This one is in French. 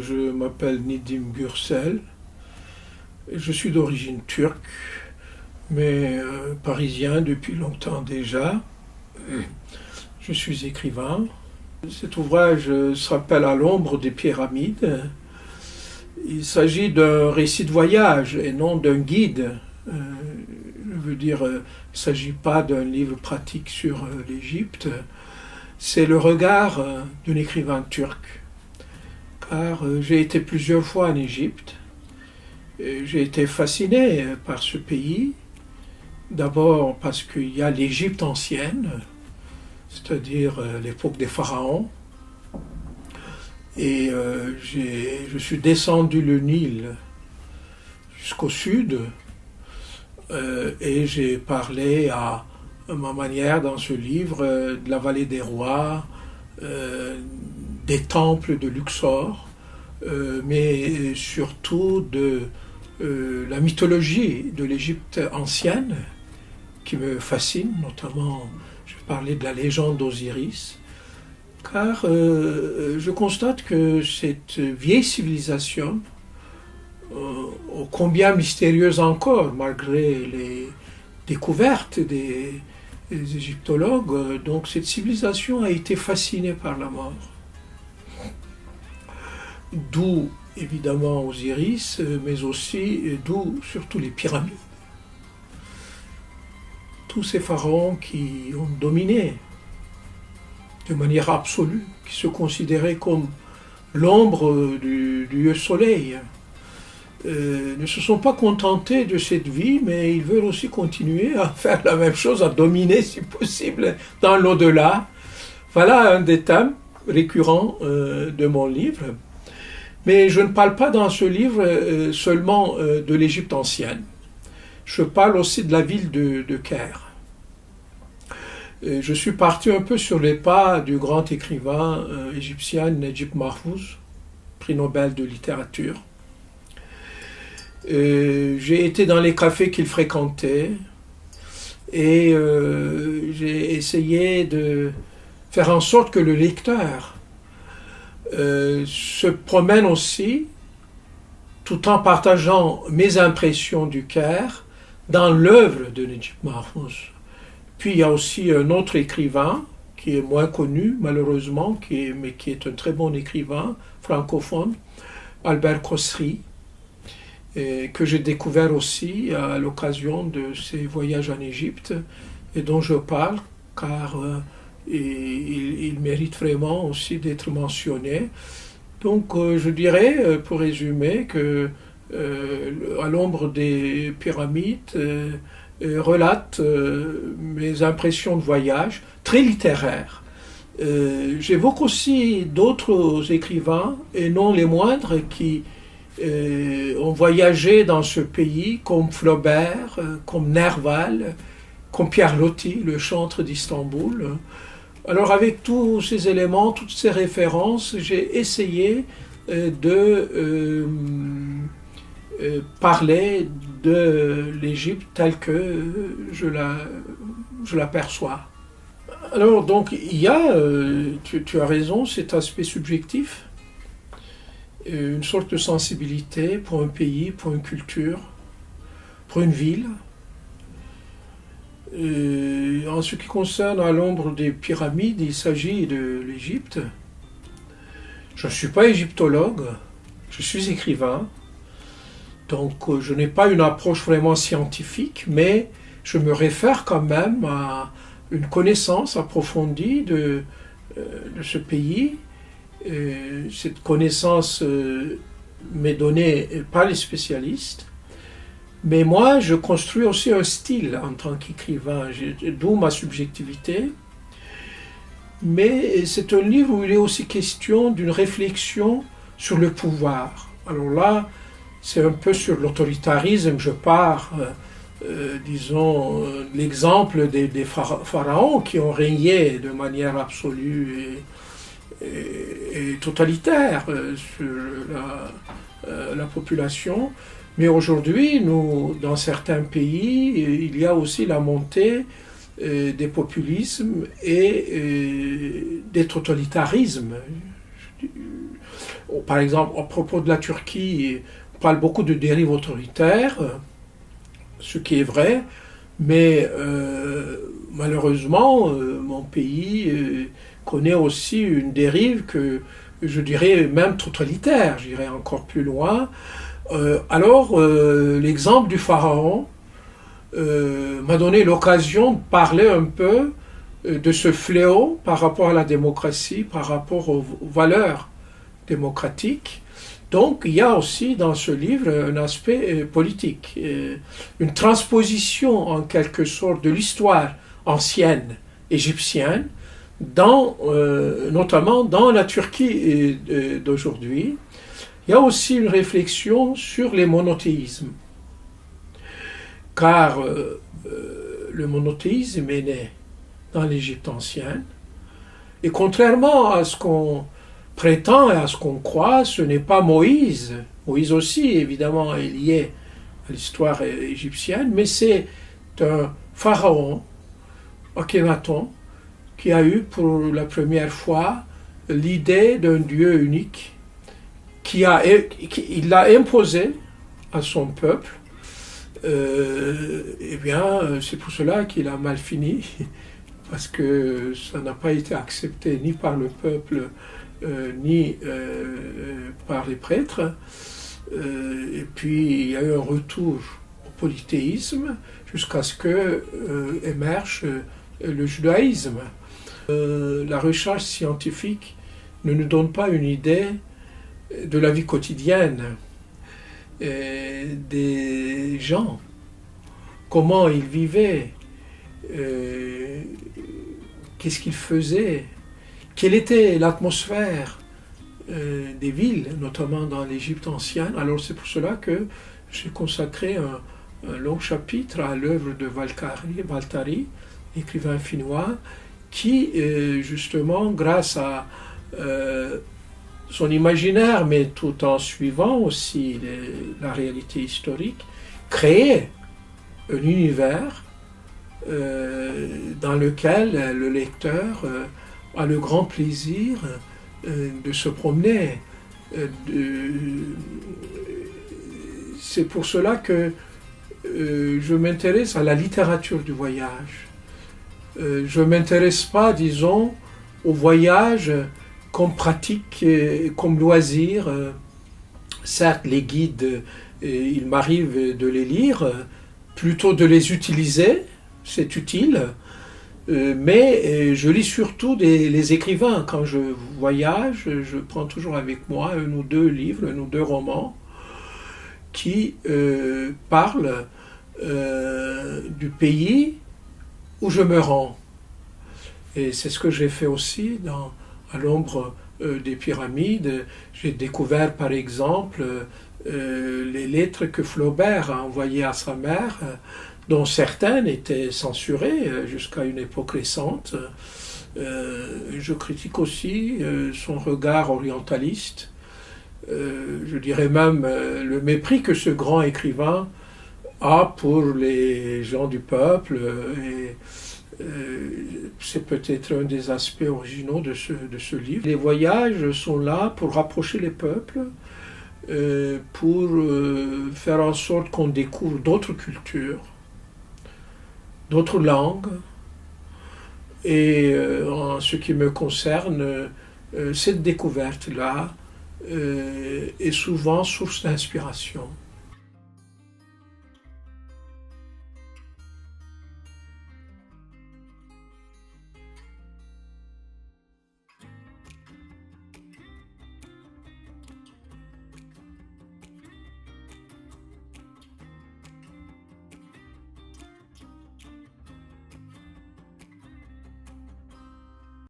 je m'appelle Nedim Gürsel. Je suis d'origine turque, mais parisien depuis longtemps déjà. Je suis écrivain. Cet ouvrage s'appelle À l'ombre des pyramides. Il s'agit d'un récit de voyage et non d'un guide. Je veux dire, il ne s'agit pas d'un livre pratique sur l'Égypte. C'est le regard d'un écrivain turc. Car j'ai été plusieurs fois en Égypte. J'ai été fasciné par ce pays. D'abord parce qu'il y a l'Égypte ancienne, c'est-à-dire l'époque des pharaons. Et je suis descendu le Nil jusqu'au sud et j'ai parlé à ma manière dans ce livre de la vallée des rois, des temples de Luxor, mais surtout de la mythologie de l'Égypte ancienne qui me fascine, notamment je parlais de la légende d'Osiris. Car je constate que cette vieille civilisation, ô combien mystérieuse encore, malgré les découvertes des égyptologues, donc cette civilisation a été fascinée par la mort. D'où évidemment Osiris, mais aussi d'où surtout les pyramides. Tous ces pharaons qui ont dominé de manière absolue, qui se considéraient comme l'ombre du dieu soleil, ne se sont pas contentés de cette vie, mais ils veulent aussi continuer à faire la même chose, à dominer si possible dans l'au-delà. Voilà un des thèmes récurrents de mon livre. Mais je ne parle pas dans ce livre seulement de l'Égypte ancienne. Je parle aussi de la ville de Caire. Je suis parti un peu sur les pas du grand écrivain égyptien Najib Mahfouz, prix Nobel de littérature. J'ai été dans les cafés qu'il fréquentait et j'ai essayé de faire en sorte que le lecteur se promène aussi, tout en partageant mes impressions du Caire dans l'œuvre de Najib Mahfouz. Puis il y a aussi un autre écrivain qui est moins connu malheureusement, mais qui est un très bon écrivain francophone, Albert Khosri, que j'ai découvert aussi à l'occasion de ses voyages en Égypte et dont je parle car il mérite vraiment aussi d'être mentionné. Donc je dirais, pour résumer, que À l'ombre des pyramides relate mes impressions de voyage, très littéraires. J'évoque aussi d'autres écrivains, et non les moindres, qui ont voyagé dans ce pays, comme Flaubert, comme Nerval, comme Pierre Loti, le chantre d'Istanbul. Alors avec tous ces éléments, toutes ces références, j'ai essayé de parler de l'Égypte telle que je l'aperçois. Alors donc il y a, tu as raison, cet aspect subjectif, une sorte de sensibilité pour un pays, pour une culture, pour une ville. En ce qui concerne À l'ombre des pyramides, il s'agit de l'Égypte. Je ne suis pas égyptologue, je suis écrivain, donc je n'ai pas une approche vraiment scientifique, mais je me réfère quand même à une connaissance approfondie de ce pays. Cette connaissance m'est donnée par les spécialistes. Mais moi, je construis aussi un style en tant qu'écrivain, d'où ma subjectivité. Mais c'est un livre où il est aussi question d'une réflexion sur le pouvoir. Alors là, c'est un peu sur l'autoritarisme, je pars, disons, l'exemple des pharaons qui ont régné de manière absolue et totalitaire sur la population. Mais aujourd'hui, dans certains pays, il y a aussi la montée des populismes et des totalitarismes. Par exemple, à propos de la Turquie, on parle beaucoup de dérives autoritaires, ce qui est vrai, mais malheureusement, mon pays connaît aussi une dérive que je dirais même totalitaire, j'irais encore plus loin. L'exemple du pharaon m'a donné l'occasion de parler un peu de ce fléau par rapport à la démocratie, par rapport aux valeurs démocratiques. Donc il y a aussi dans ce livre un aspect politique, une transposition en quelque sorte de l'histoire ancienne égyptienne, notamment dans la Turquie d'aujourd'hui. Il y a aussi une réflexion sur les monothéismes, car le monothéisme est né dans l'Égypte ancienne, et contrairement à ce qu'on prétend et à ce qu'on croit, ce n'est pas Moïse. Moïse aussi, évidemment, est lié à l'histoire égyptienne, mais c'est un pharaon, Akhenaton, qui a eu pour la première fois l'idée d'un Dieu unique, il l'a imposé à son peuple. C'est pour cela qu'il a mal fini, parce que ça n'a pas été accepté ni par le peuple, ni par les prêtres. Et puis il y a eu un retour au polythéisme jusqu'à ce que émerge le judaïsme. La recherche scientifique ne nous donne pas une idée de la vie quotidienne des gens, comment ils vivaient, qu'est-ce qu'ils faisaient, quelle était l'atmosphère des villes, notamment dans l'Égypte ancienne. Alors c'est pour cela que j'ai consacré un long chapitre à l'œuvre de Valtari, écrivain finnois, qui justement, grâce à son imaginaire, mais tout en suivant aussi la réalité historique, créait un univers dans lequel le lecteur a le grand plaisir de se promener. C'est pour cela que je m'intéresse à la littérature du voyage. Je ne m'intéresse pas, disons, au voyage comme pratique, comme loisir. Certes, les guides, il m'arrive de les lire, plutôt de les utiliser, c'est utile, mais je lis surtout les écrivains. Quand je voyage, je prends toujours avec moi un ou deux livres, un ou deux romans qui parlent du pays où je me rends. Et c'est ce que j'ai fait aussi à l'ombre des pyramides. J'ai découvert par exemple les lettres que Flaubert a envoyées à sa mère, dont certaines étaient censurées jusqu'à une époque récente. Je critique aussi son regard orientaliste, je dirais même le mépris que ce grand écrivain a pour les gens du peuple, et c'est peut-être un des aspects originaux de ce livre. Les voyages sont là pour rapprocher les peuples, pour faire en sorte qu'on découvre d'autres cultures, d'autres langues, et en ce qui me concerne, cette découverte-là est souvent source d'inspiration.